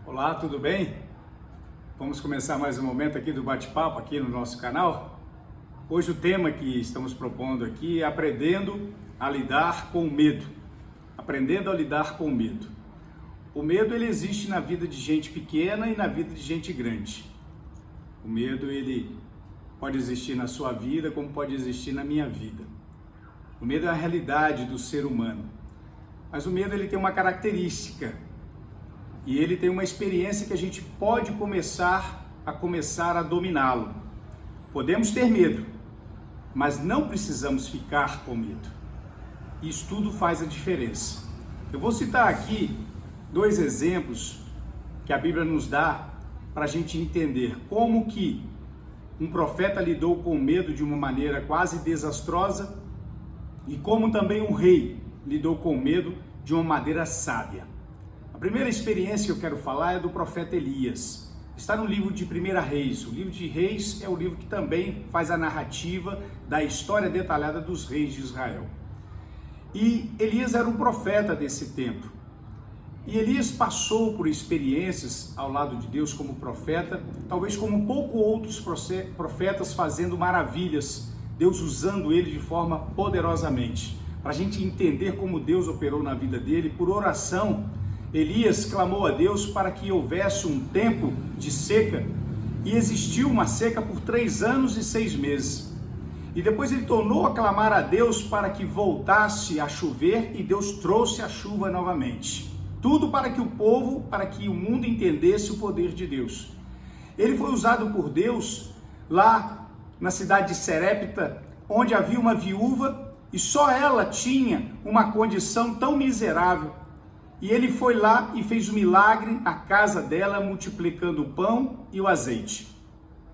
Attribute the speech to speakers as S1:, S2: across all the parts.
S1: Olá, tudo bem? Vamos começar mais um momento aqui do bate-papo aqui no nosso canal. Hoje o tema que estamos propondo aqui é aprendendo a lidar com o medo. Aprendendo a lidar com o medo. O medo ele existe na vida de gente pequena e na vida de gente grande. O medo ele pode existir na sua vida como pode existir na minha vida. O medo é a realidade do ser humano. Mas o medo ele tem uma característica. E ele tem uma experiência que a gente pode começar a dominá-lo. Podemos ter medo, mas não precisamos ficar com medo. Isso tudo faz a diferença. Eu vou citar aqui 2 exemplos que a Bíblia nos dá para a gente entender como que um profeta lidou com o medo de uma maneira quase desastrosa e como também um rei lidou com o medo de uma maneira sábia. A primeira experiência que eu quero falar é do profeta Elias. Está no livro de 1 Reis. O livro de Reis é o livro que também faz a narrativa da história detalhada dos reis de Israel. E Elias era um profeta desse tempo. E Elias passou por experiências ao lado de Deus como profeta, talvez como pouco outros profetas fazendo maravilhas, Deus usando ele de forma poderosamente. Para a gente entender como Deus operou na vida dele, por oração, Elias clamou a Deus para que houvesse um tempo de seca e existiu uma seca por 3 anos e 6 meses. E depois ele tornou a clamar a Deus para que voltasse a chover e Deus trouxe a chuva novamente. Tudo para que o mundo entendesse o poder de Deus. Ele foi usado por Deus lá na cidade de Serepta, onde havia uma viúva e só ela tinha uma condição tão miserável. E ele foi lá e fez um milagre na casa dela, multiplicando o pão e o azeite.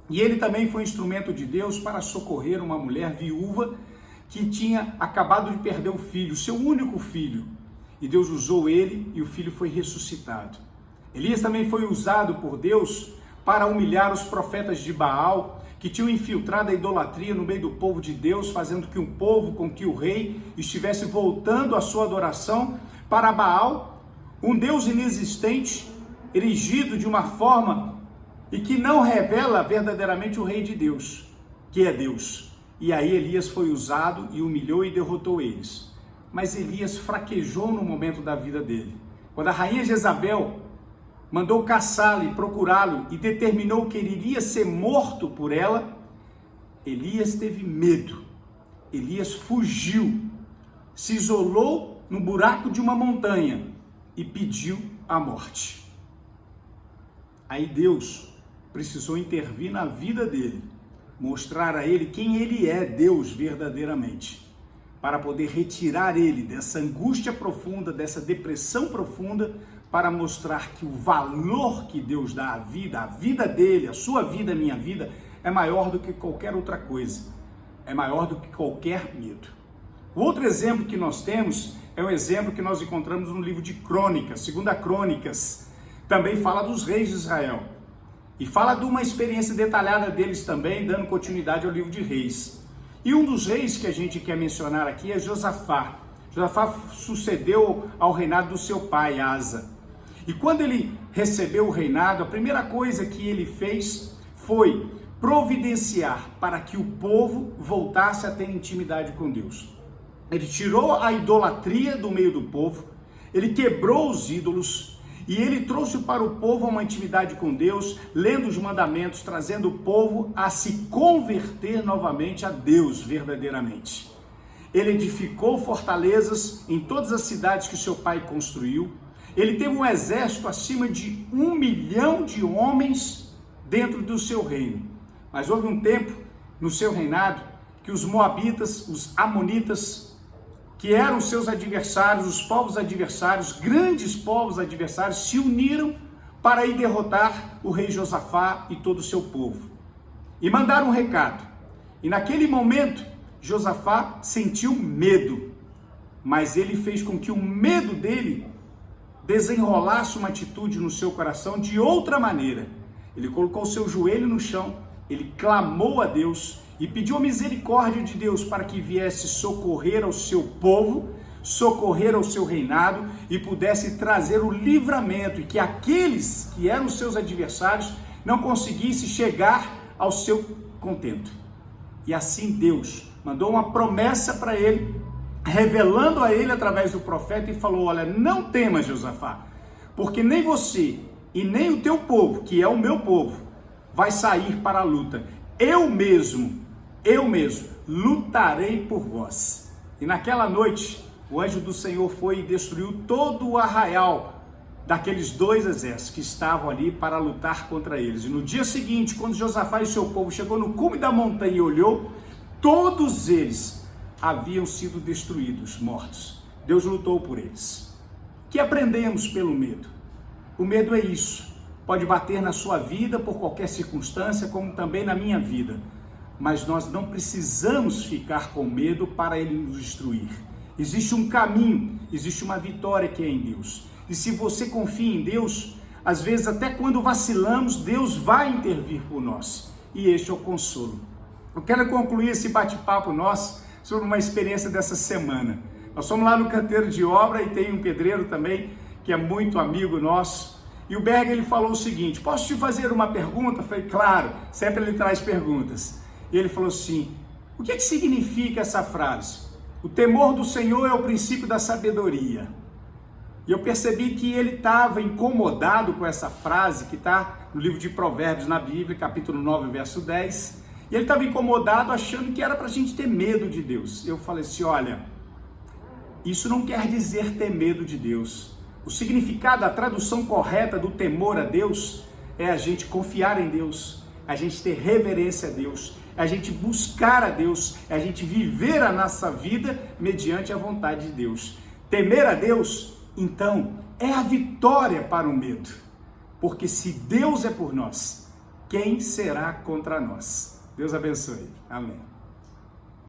S1: E ele também foi instrumento de Deus para socorrer uma mulher viúva que tinha acabado de perder o filho, seu único filho. E Deus usou ele e o filho foi ressuscitado. Elias também foi usado por Deus para humilhar os profetas de Baal, que tinham infiltrado a idolatria no meio do povo de Deus, fazendo que com que o rei estivesse voltando a sua adoração para Baal, um Deus inexistente, erigido de uma forma e que não revela verdadeiramente o Rei de Deus, que é Deus. E aí Elias foi usado e humilhou e derrotou eles. Mas Elias fraquejou no momento da vida dele. Quando a rainha Jezabel mandou caçá-lo e procurá-lo e determinou que ele iria ser morto por ela, Elias teve medo. Elias fugiu, se isolou no buraco de uma montanha e pediu a morte. Aí Deus precisou intervir na vida dele, mostrar a ele quem ele é, Deus verdadeiramente, para poder retirar ele dessa angústia profunda, dessa depressão profunda, para mostrar que o valor que Deus dá à vida dele, a sua vida, a minha vida, é maior do que qualquer outra coisa, é maior do que qualquer medo. O outro exemplo que nós temos é um exemplo que nós encontramos no livro de Crônicas, 2 Crônicas, também fala dos reis de Israel, e fala de uma experiência detalhada deles também, dando continuidade ao livro de Reis. E um dos reis que a gente quer mencionar aqui é Josafá. Josafá sucedeu ao reinado do seu pai, Asa. E quando ele recebeu o reinado, a primeira coisa que ele fez foi providenciar para que o povo voltasse a ter intimidade com Deus. Ele tirou a idolatria do meio do povo, ele quebrou os ídolos e ele trouxe para o povo uma intimidade com Deus, lendo os mandamentos, trazendo o povo a se converter novamente a Deus verdadeiramente. Ele edificou fortalezas em todas as cidades que seu pai construiu. Ele teve um exército acima de 1 milhão de homens dentro do seu reino. Mas houve um tempo no seu reinado que os moabitas, os amonitas, que eram seus adversários, os povos adversários, grandes povos adversários, se uniram para ir derrotar o rei Josafá e todo o seu povo. E mandaram um recado. E naquele momento, Josafá sentiu medo, mas ele fez com que o medo dele desenrolasse uma atitude no seu coração de outra maneira. Ele colocou o seu joelho no chão, ele clamou a Deus e pediu a misericórdia de Deus para que viesse socorrer ao seu povo, socorrer ao seu reinado e pudesse trazer o livramento, e que aqueles que eram seus adversários não conseguissem chegar ao seu contento. E assim Deus mandou uma promessa para ele, revelando a ele através do profeta, e falou: olha, não temas, Josafá, porque nem você e nem o teu povo, que é o meu povo, vai sair para a luta. Eu mesmo lutarei por vós. E naquela noite, o anjo do Senhor foi e destruiu todo o arraial daqueles dois exércitos que estavam ali para lutar contra eles. E no dia seguinte, quando Josafá e seu povo chegou no cume da montanha e olhou, todos eles haviam sido destruídos, mortos. Deus lutou por eles. O que aprendemos pelo medo? O medo é isso. Pode bater na sua vida por qualquer circunstância, como também na minha vida. Mas nós não precisamos ficar com medo para ele nos destruir. Existe um caminho, existe uma vitória que é em Deus. E se você confia em Deus, às vezes até quando vacilamos, Deus vai intervir por nós. E este é o consolo. Eu quero concluir esse bate-papo nosso sobre uma experiência dessa semana. Nós fomos lá no canteiro de obra e tem um pedreiro também, que é muito amigo nosso. E o Berg, ele falou o seguinte: posso te fazer uma pergunta? Eu falei: claro, sempre ele traz perguntas. E ele falou assim: o que significa essa frase? O temor do Senhor é o princípio da sabedoria. E eu percebi que ele estava incomodado com essa frase que está no livro de Provérbios na Bíblia, capítulo 9, verso 10. E ele estava incomodado achando que era para a gente ter medo de Deus. Eu falei assim: olha, isso não quer dizer ter medo de Deus. O significado, a tradução correta do temor a Deus é a gente confiar em Deus, a gente ter reverência a Deus, a gente buscar a Deus, a gente viver a nossa vida mediante a vontade de Deus. Temer a Deus, então, é a vitória para o medo. Porque se Deus é por nós, quem será contra nós? Deus abençoe. Amém.